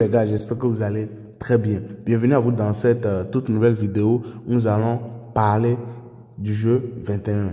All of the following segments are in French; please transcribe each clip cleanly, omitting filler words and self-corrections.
Les gars, j'espère que vous allez très bien. Bienvenue à vous dans cette toute nouvelle vidéo où nous allons parler du jeu 21.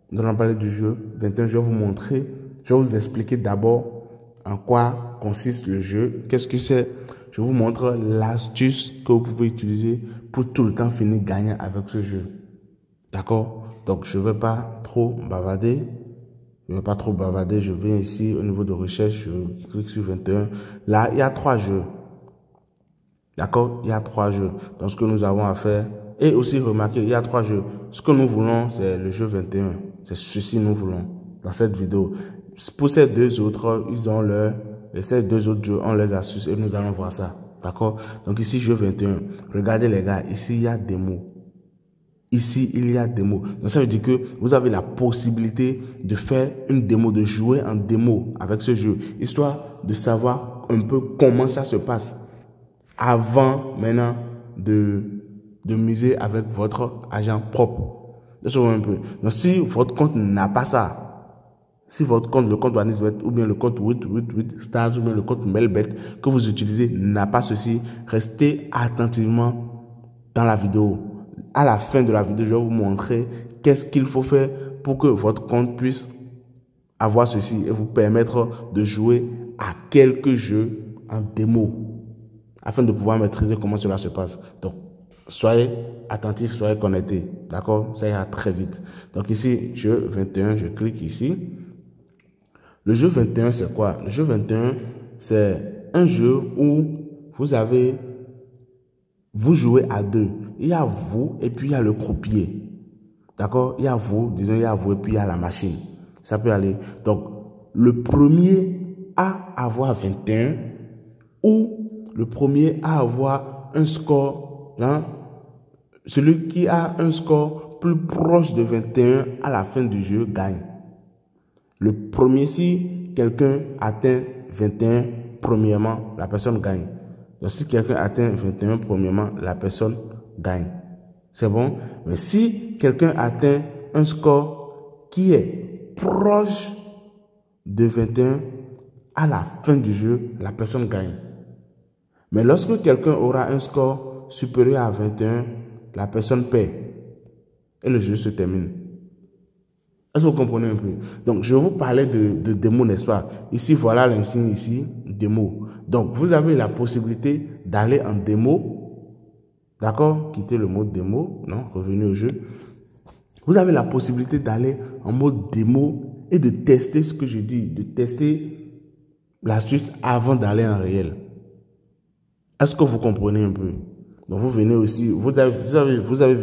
Nous allons parler du jeu 21. Je vais vous montrer, je vais vous expliquer d'abord en quoi consiste le jeu, qu'est-ce que c'est. Je vous montre l'astuce que vous pouvez utiliser pour tout le temps finir gagnant avec ce jeu. D'accord? Donc, je ne vais pas trop bavarder. Je viens ici au niveau de recherche, je clique sur 21. Là, il y a 3 jeux. D'accord? Il y a 3 jeux. Donc, ce que nous avons à faire. Et aussi, remarquez, il y a 3 jeux. Ce que nous voulons, c'est le jeu 21. C'est ceci que nous voulons dans cette vidéo. Pour ces 2 autres, ces 2 autres jeux ont leurs astuces et nous allons voir ça. D'accord? Donc, ici, jeu 21. Regardez les gars, ici, il y a des mots. Ici, il y a des mots. Donc, ça veut dire que vous avez la possibilité de faire une démo, de jouer en démo avec ce jeu, histoire de savoir un peu comment ça se passe avant maintenant de miser avec votre agent propre. Donc, si votre compte n'a pas ça, si votre compte, le compte OneXBet ou bien le compte 888 Stars ou bien le compte Melbet que vous utilisez n'a pas ceci, restez attentivement dans la vidéo. À la fin de la vidéo, je vais vous montrer qu'est-ce qu'il faut faire pour que votre compte puisse avoir ceci et vous permettre de jouer à quelques jeux en démo afin de pouvoir maîtriser comment cela se passe. Donc, soyez attentifs, soyez connectés. D'accord? Ça ira très vite. Donc ici, jeu 21, je clique ici. Le jeu 21, c'est quoi? Le jeu 21, c'est un jeu où vous jouez à 2. Il y a vous et puis il y a le croupier. D'accord? Il y a vous, disons, il y a vous et puis il y a la machine. Ça peut aller. Donc, le premier à avoir 21 ou le premier à avoir un score, hein, celui qui a un score plus proche de 21 à la fin du jeu gagne. Le premier, si quelqu'un atteint 21, premièrement, la personne gagne. Donc, si quelqu'un atteint 21, premièrement, la personne gagne. C'est bon? Mais si quelqu'un atteint un score qui est proche de 21, à la fin du jeu, la personne gagne. Mais lorsque quelqu'un aura un score supérieur à 21, la personne perd. Et le jeu se termine. Est-ce que vous comprenez un peu? Donc, je vais vous parler de démo, n'est-ce pas? Ici, voilà l'insigne ici, démo. Donc, vous avez la possibilité d'aller en démo. D'accord? Quittez le mode démo. Non, revenez au jeu. Vous avez la possibilité d'aller en mode démo et de tester ce que je dis, de tester l'astuce avant d'aller en réel. Est-ce que vous comprenez un peu? Donc, vous venez aussi, vous avez vu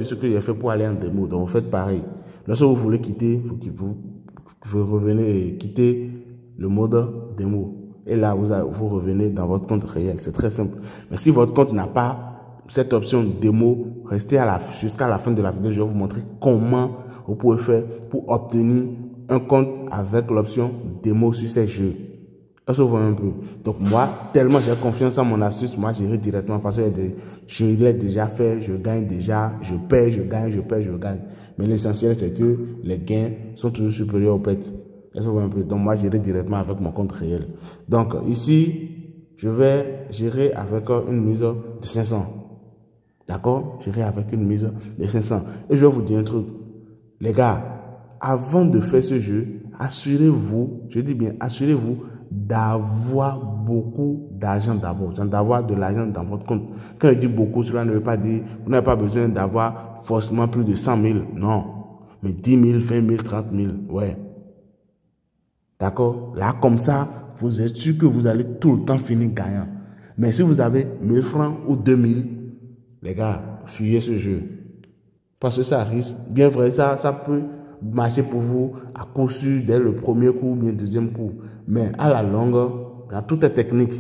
ce que j'ai fait pour aller en démo. Donc, vous faites pareil. Lorsque vous voulez quitter, vous revenez et quitter le mode démo. Et là, vous revenez dans votre compte réel. C'est très simple. Mais si votre compte n'a pas cette option démo, restez jusqu'à la fin de la vidéo. Je vais vous montrer comment vous pouvez faire pour obtenir un compte avec l'option démo sur ces jeux. Est-ce que vous voyez un peu? Donc moi, tellement j'ai confiance en mon astuce, moi j'irai directement parce que je l'ai déjà fait, je gagne déjà, je perds, je gagne, je perds, je gagne. Mais l'essentiel c'est que les gains sont toujours supérieurs aux pertes. Est-ce que vous voyez un peu? Donc moi j'irai directement avec mon compte réel. Donc ici, je vais gérer avec une mise de 500. D'accord? J'irai avec une mise de 500. Et je vais vous dire un truc. Les gars, avant de faire ce jeu, assurez-vous, je dis bien, assurez-vous d'avoir beaucoup d'argent d'abord, d'avoir de l'argent dans votre compte. Quand je dis beaucoup, cela ne veut pas dire, vous n'avez pas besoin d'avoir forcément plus de 100 000, non. Mais 10 000, 20 000, 30 000, ouais. D'accord? Là, comme ça, vous êtes sûr que vous allez tout le temps finir gagnant. Mais si vous avez 1000 francs ou 2000, les gars, fuyez ce jeu. Parce que ça risque, bien vrai, ça peut marcher pour vous à coup sûr dès le premier coup ou bien deuxième coup. Mais à la longue, tout est technique.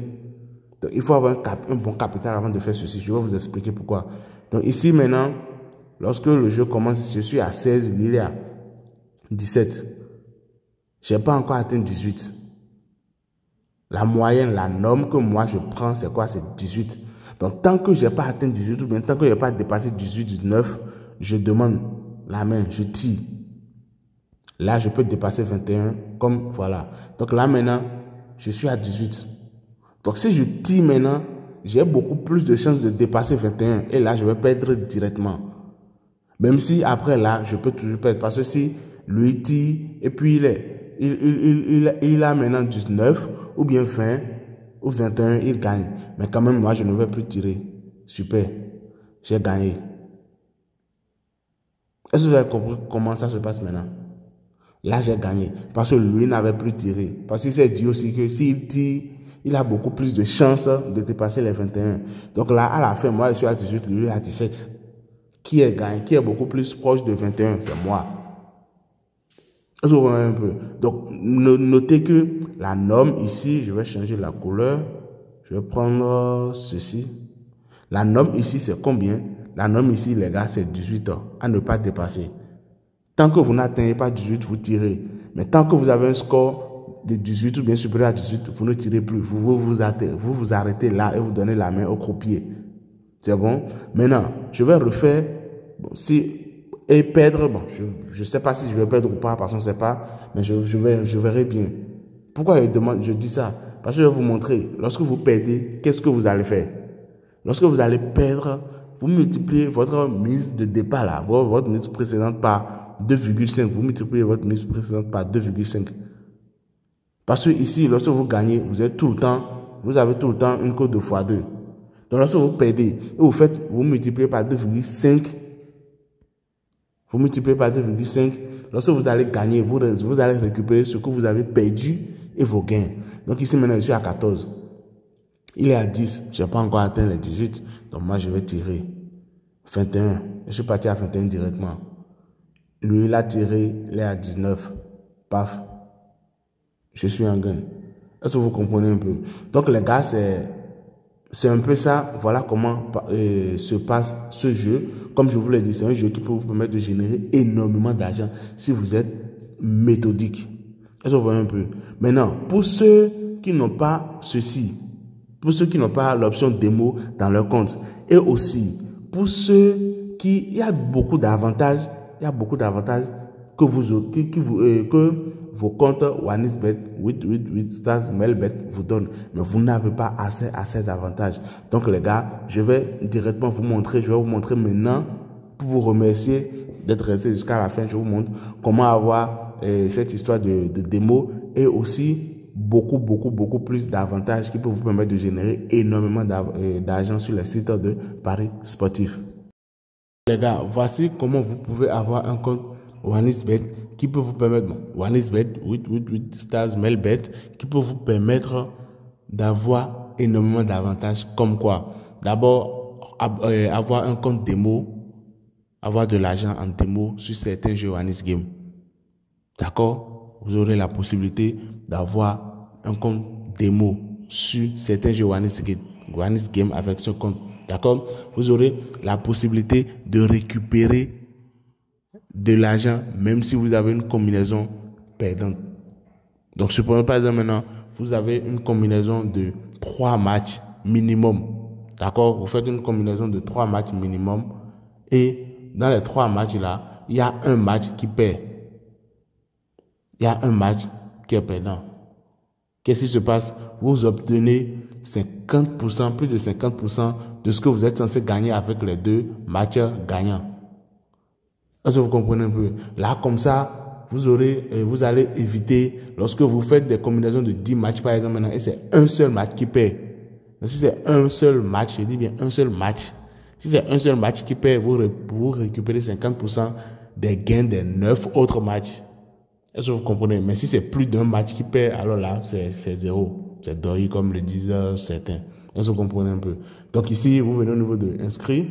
Donc, il faut avoir un bon capital avant de faire ceci. Je vais vous expliquer pourquoi. Donc ici maintenant, lorsque le jeu commence, je suis à 16, il est à 17. Je n'ai pas encore atteint 18. La moyenne, la norme que moi je prends, c'est quoi? C'est 18. Donc tant que je n'ai pas atteint 18 ou bien tant que je n'ai pas dépassé 18, 19, je demande la main, je tire. Là, je peux dépasser 21, comme voilà. Donc là, maintenant, je suis à 18. Donc, si je tire maintenant, j'ai beaucoup plus de chances de dépasser 21. Et là, je vais perdre directement. Même si après là, je peux toujours perdre. Parce que si lui tire et puis il a maintenant 19 ou bien 20 ou 21, il gagne. Mais quand même, moi, je ne vais plus tirer. Super. J'ai gagné. Est-ce que vous avez compris comment ça se passe maintenant? Là, j'ai gagné. Parce que lui n'avait plus tiré. Parce qu'il s'est dit aussi que s'il tire, il a beaucoup plus de chances de dépasser les 21. Donc là, à la fin, moi, je suis à 18, lui à 17. Qui est gagné? Qui est beaucoup plus proche de 21? C'est moi. Est-ce que vous voyez un peu? Donc, notez que la norme ici, je vais changer la couleur. Je vais prendre ceci. La norme ici, c'est combien? La norme ici, les gars, c'est 18 ans à ne pas dépasser. Tant que vous n'atteignez pas 18, vous tirez. Mais tant que vous avez un score de 18 ou bien supérieur à 18, vous ne tirez plus. Vous vous arrêtez là et vous donnez la main au croupier. C'est bon? Maintenant, je vais refaire. Bon, et perdre, bon, je ne sais pas si je vais perdre ou pas, parce qu'on ne sait pas, mais je verrai bien. Pourquoi je dis ça? Parce que je vais vous montrer. Lorsque vous perdez, qu'est-ce que vous allez faire? Lorsque vous allez perdre, vous multipliez votre mise de départ là, votre mise précédente par 2,5. Vous multipliez votre mise précédente par 2,5. Parce que ici, lorsque vous gagnez, vous avez tout le temps une cote de x2. Donc lorsque vous perdez, vous multipliez par 2,5. Vous multipliez par 2,5. Lorsque vous allez gagner, vous allez récupérer ce que vous avez perdu et vos gains. Donc ici maintenant, je suis à 14. Il est à 10. Je n'ai pas encore atteint les 18. Donc moi, je vais tirer 21. Je suis parti à 21 directement. Lui, il a tiré, il est à 19. Paf. Je suis en gain. Est-ce que vous comprenez un peu? Donc les gars, c'est un peu ça. Voilà comment se passe ce jeu. Comme je vous l'ai dit, c'est un jeu qui peut vous permettre de générer énormément d'argent si vous êtes méthodique. Est-ce que vous voyez un peu? Maintenant, pour ceux qui n'ont pas ceci, pour ceux qui n'ont pas l'option démo dans leur compte, et aussi pour ceux qui, il y a beaucoup d'avantages, que vos comptes OneXBet, 8 Stars, Melbet vous donnent, mais vous n'avez pas accès à ces avantages. Donc les gars, je vais directement vous montrer, je vais vous montrer maintenant, pour vous remercier d'être resté jusqu'à la fin, je vous montre comment avoir cette histoire de démo et aussi beaucoup plus d'avantages qui peuvent vous permettre de générer énormément d'argent sur les sites de paris sportifs. Les gars, voici comment vous pouvez avoir un compte OneXBet qui peut vous permettre, OneXBet, 8 Stars, Melbet, qui peut vous permettre d'avoir énormément d'avantages comme quoi? D'abord, avoir un compte démo, avoir de l'argent en démo sur certains jeux OneXGame. D'accord? Vous aurez la possibilité d'avoir un compte démo sur certains jeux OneXGame avec ce compte. D'accord? Vous aurez la possibilité de récupérer de l'argent même si vous avez une combinaison perdante. Donc, supprenons par exemple maintenant, vous avez une combinaison de 3 matchs minimum. D'accord? Vous faites une combinaison de 3 matchs minimum et dans les 3 matchs là, il y a un match qui perd. Il y a un match qui est perdant. Qu'est-ce qui se passe? Vous obtenez 50%, plus de 50% de ce que vous êtes censé gagner avec les 2 matchs gagnants. Est-ce que vous comprenez un peu? Là, comme ça, vous allez éviter, lorsque vous faites des combinaisons de 10 matchs, par exemple, maintenant, et c'est un seul match qui perd. Donc, si c'est un seul match, je dis bien un seul match. Si c'est un seul match qui perd, vous récupérez 50% des gains des 9 autres matchs. Est-ce que vous comprenez? Mais si c'est plus d'un match qui perd, alors là, c'est zéro. C'est deuil, comme le disent certains. Est-ce que vous comprenez un peu? Donc ici, vous venez au niveau de inscrire.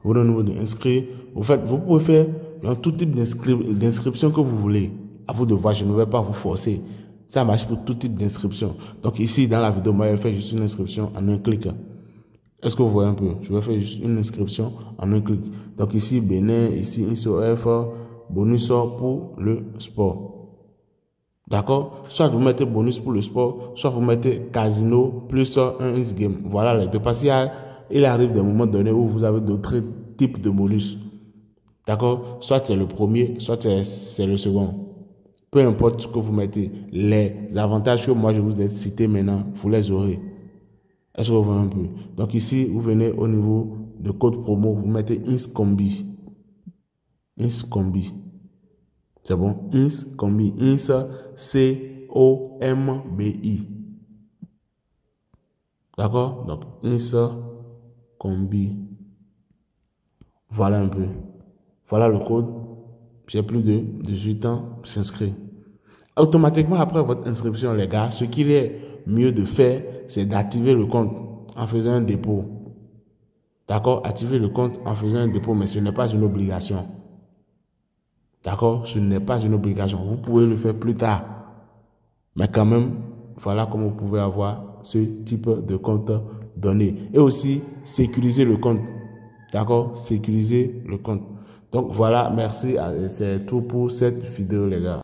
Vous pouvez faire dans tout type d'inscription que vous voulez. À vous de voir, je ne vais pas vous forcer. Ça marche pour tout type d'inscription. Donc ici, dans la vidéo, moi, je vais faire juste une inscription en un clic. Est-ce que vous voyez un peu? Je vais faire juste une inscription en un clic. Donc ici, Bénin, ici, ISOF, bonus pour le sport. D'accord? Soit vous mettez bonus pour le sport, soit vous mettez casino plus un X-Game. Voilà les deux. Parce qu'il arrive des moments donnés où vous avez d'autres types de bonus. D'accord? Soit c'est le premier, soit c'est le second. Peu importe ce que vous mettez, les avantages que moi je vous ai cités maintenant, vous les aurez. Est-ce que vous voyez un peu? Donc ici, vous venez au niveau de code promo, vous mettez INSCOMBI. INSCOMBI. C'est bon? INSCOMBI. INS, C-O-M-B-I. D'accord? Donc INSCOMBI. Voilà un peu. Voilà le code. J'ai plus de 18 ans, j'inscris. Automatiquement, après votre inscription, les gars, ce qu'il est mieux de faire, c'est d'activer le compte en faisant un dépôt. D'accord? Activer le compte en faisant un dépôt, mais ce n'est pas une obligation. D'accord? Ce n'est pas une obligation. Vous pouvez le faire plus tard. Mais quand même, voilà comment vous pouvez avoir ce type de compte donné. Et aussi, sécuriser le compte. D'accord? Sécuriser le compte. Donc voilà, merci. C'est tout pour cette vidéo, les gars.